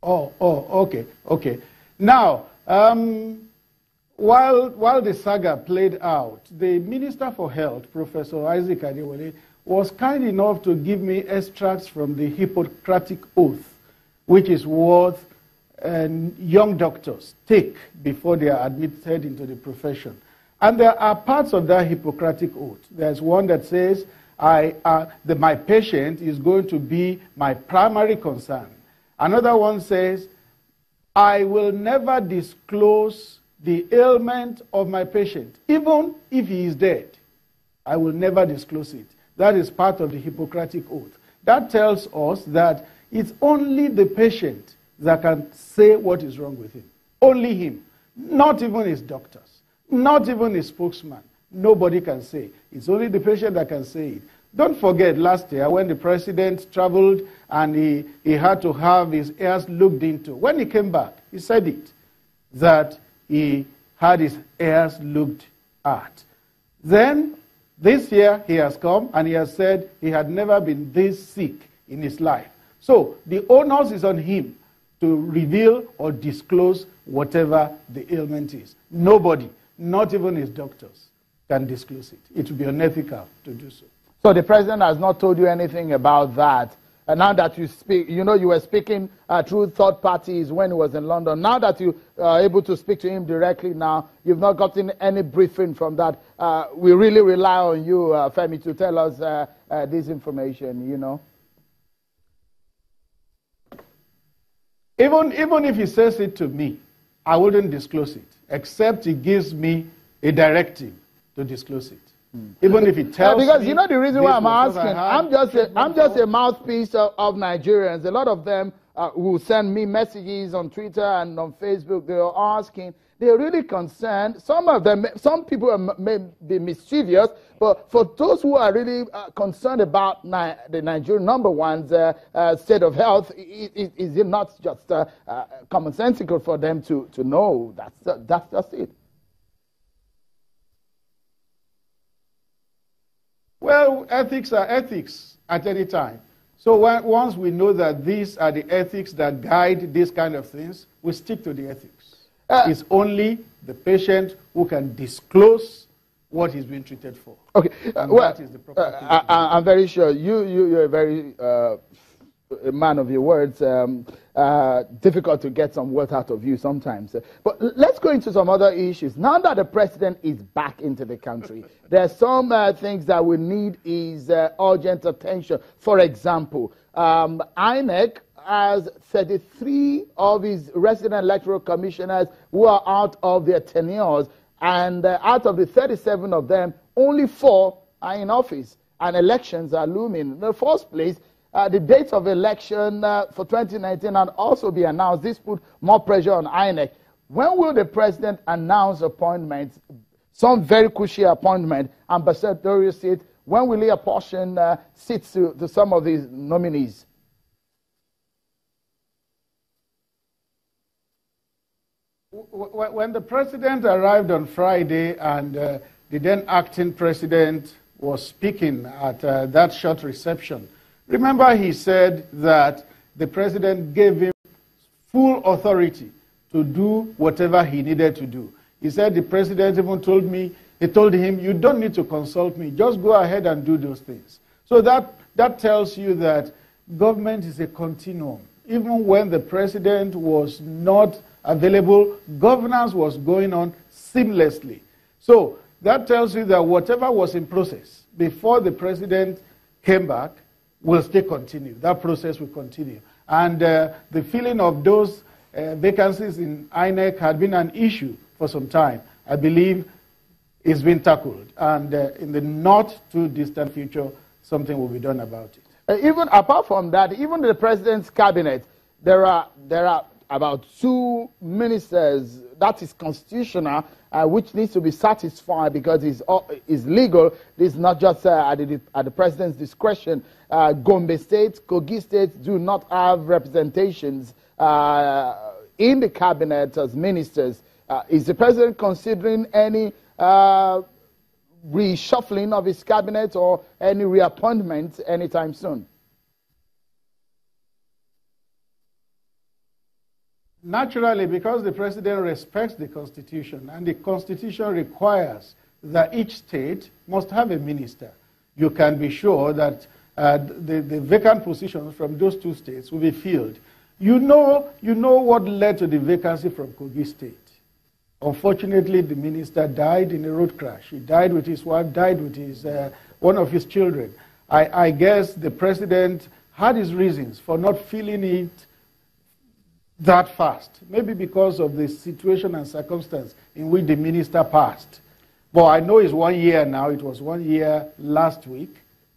Okay. Now, while the saga played out, the Minister for Health, Professor Isaac Adewale, was kind enough to give me extracts from the Hippocratic Oath, which is what young doctors take before they are admitted into the profession. And there are parts of that Hippocratic Oath. There's one that says, that my patient is going to be my primary concern. Another one says, I will never disclose the ailment of my patient, even if he is dead. I will never disclose it. That is part of the Hippocratic Oath. That tells us that it's only the patient that can say what is wrong with him. Only him. Not even his doctors. Not even his spokesman. Nobody can say. It's only the patient that can say it. Don't forget last year when the president traveled and he had to have his ears looked into. When he came back, he said it, that he had his ears looked at. Then, this year, he has come and he has said he had never been this sick in his life. So, the onus is on him to reveal or disclose whatever the ailment is. Nobody, not even his doctors, can disclose it. It would be unethical to do so. So the president has not told you anything about that. And now that you speak, you were speaking through third parties when he was in London. Now that you are able to speak to him directly now, you've not gotten any briefing from that. We really rely on you, Femi, to tell us this information, Even if he says it to me, I wouldn't disclose it, except he gives me a directive to disclose it. Even if he tells because me, the reason why I'm asking, I'm just a mouthpiece of Nigerians. A lot of them will send me messages on Twitter and on Facebook. They are asking. They're really concerned. Some people may be mischievous, but for those who are really concerned about the Nigerian number one's state of health, is it not just commonsensical for them to know? That's just it. Well, ethics are ethics at any time. So once we know that these are the ethics that guide these kind of things, we stick to the ethics. It's only the patient who can disclose what he's being treated for. Okay. That is the proper thing. I'm very sure you're a very a man of your words. Difficult to get some words out of you sometimes. But let's go into some other issues. Now that the president is back into the country, there are some things that we need is urgent attention. For example, INEC has 33 of his resident electoral commissioners who are out of their tenures, and out of the 37 of them, only 4 are in office, and elections are looming. In the first place, the date of election for 2019 will also be announced. This put more pressure on INEC. When will the president announce appointments, some very crucial appointment, ambassadorial seats? When will he apportion seats to some of these nominees? When the president arrived on Friday and the then acting president was speaking at that short reception, remember he said that the president gave him full authority to do whatever he needed to do. He said the president even told him, you don't need to consult me, just go ahead and do those things. So that tells you that government is a continuum. Even when the president was not available, governance was going on seamlessly. So that tells you that whatever was in process before the president came back will still continue. That process will continue. And the filling of those vacancies in INEC had been an issue for some time. I believe it's been tackled. And in the not too distant future, something will be done about it. Even apart from that, even the president's cabinet, there are about 2 ministers that is constitutional, which needs to be satisfied because it's legal. This is not just at the president's discretion. Gombe State, Kogi State do not have representations in the cabinet as ministers. Is the president considering any reshuffling of his cabinet or any reappointment anytime soon? Naturally, because the president respects the Constitution, and the Constitution requires that each state must have a minister, you can be sure that the vacant positions from those two states will be filled. You know what led to the vacancy from Kogi State. Unfortunately, the minister died in a road crash. He died with his wife, died with his, one of his children. I guess the president had his reasons for not filling it that fast, maybe because of the situation and circumstance in which the minister passed. But I know it's 1 year now. It was 1 year last week.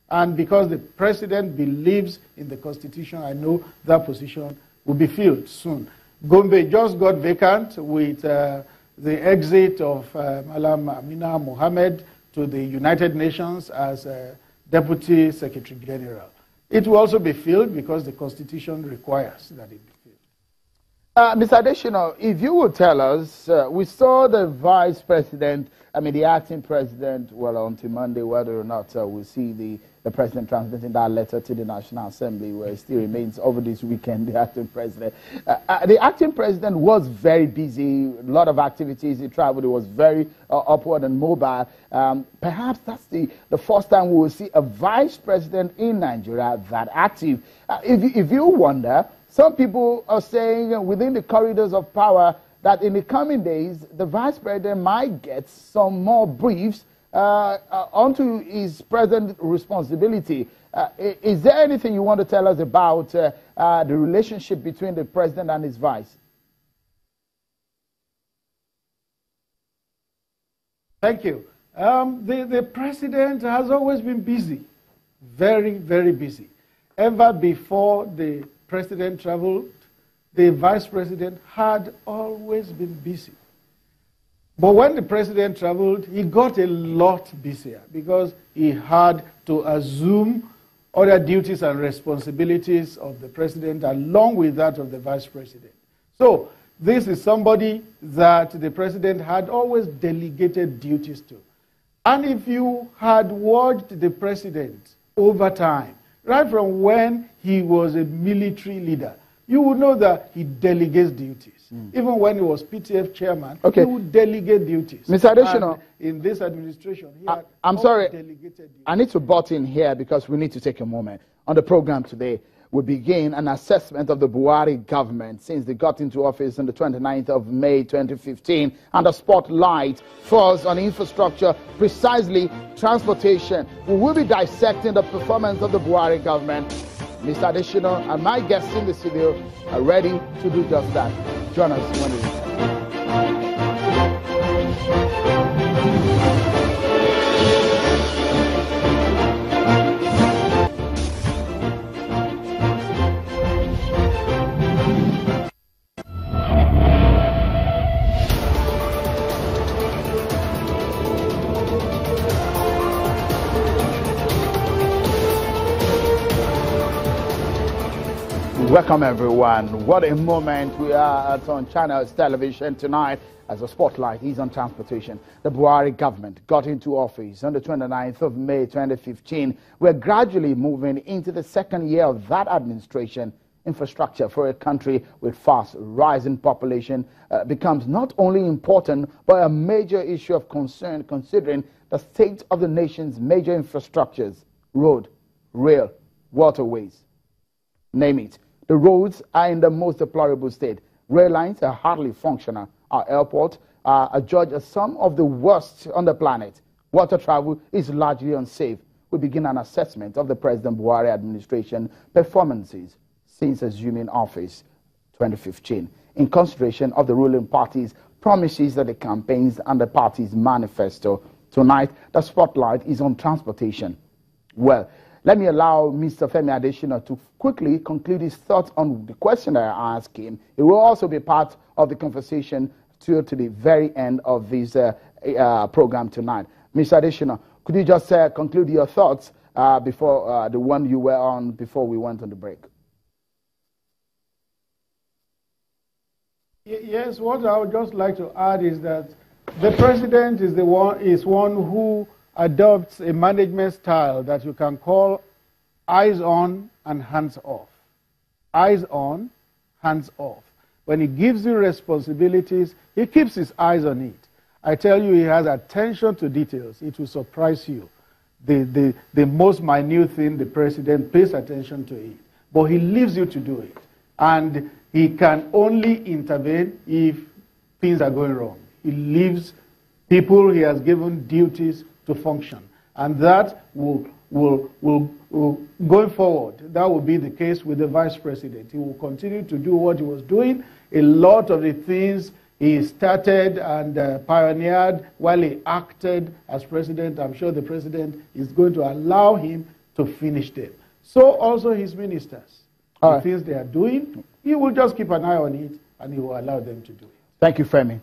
And because the president believes in the Constitution, I know that position will be filled soon. Gombe just got vacant with the exit of Malam Amina Mohammed to the United Nations as Deputy Secretary General. It will also be filled because the Constitution requires that it be filled. Mr. Adesina, if you would tell us, we saw the vice president, the acting president, well, until Monday, whether or not we'll see the president transmitting that letter to the National Assembly, where it still remains over this weekend, the acting president. The acting president was very busy, a lot of activities, he traveled, he was very upward and mobile. Perhaps that's the first time we will see a vice president in Nigeria that active. If you wonder, some people are saying within the corridors of power that in the coming days, the vice president might get some more briefs onto his present responsibility. Is there anything you want to tell us about the relationship between the president and his vice? Thank you. The president has always been busy, very, very busy. Ever before the president traveled, the vice president had always been busy. But when the president traveled, he got a lot busier because he had to assume other duties and responsibilities of the president along with that of the vice president. So this is somebody that the president had always delegated duties to. And if you had watched the president over time, right from when he was a military leader, you would know that he delegates duties. Even when he was PTF chairman, he would delegate duties. Mr. Adesina, in this administration, he had delegated duties. I need to butt in here because we need to take a moment. On the program today, we begin an assessment of the Buhari government since they got into office on the 29th of May 2015, and the spotlight falls on infrastructure, precisely transportation. We will be dissecting the performance of the Buhari government. Mr. Adesina and my guests in the studio are ready to do just that. Join us when we return. Welcome everyone. What a moment we are at on Channels Television tonight as the spotlight is on transportation. The Buhari government got into office on the 29th of May 2015. We're gradually moving into the second year of that administration. Infrastructure for a country with fast rising population becomes not only important but a major issue of concern considering the state of the nation's major infrastructures, road, rail, waterways, name it. The roads are in the most deplorable state. Rail lines are hardly functional. Our airport are judged as some of the worst on the planet. Water travel is largely unsafe. We begin an assessment of the President Buhari administration performances since assuming office 2015 in consideration of the ruling party's promises that the campaigns and the party's manifesto. Tonight, the spotlight is on transportation. Well, let me allow Mr. Femi Adesina to quickly conclude his thoughts on the question that I asked him. It will also be part of the conversation to the very end of this program tonight. Mr. Adesina, could you just conclude your thoughts before the one you were on before we went on the break? Yes, what I would just like to add is that the president is one who adopts a management style that you can call eyes on and hands off. Eyes on, hands off. When he gives you responsibilities, he keeps his eyes on it. I tell you, he has attention to details. It will surprise you. The most minute thing, the president pays attention to it. But he leaves you to do it. And he can only intervene if things are going wrong. He leaves people he has given duties to function. And that will going forward, that will be the case with the vice president. He will continue to do what he was doing. A lot of the things he started and pioneered while he acted as president, I'm sure the president is going to allow him to finish them. So also his ministers. The things they are doing, he will just keep an eye on it and he will allow them to do it. Thank you, Femi.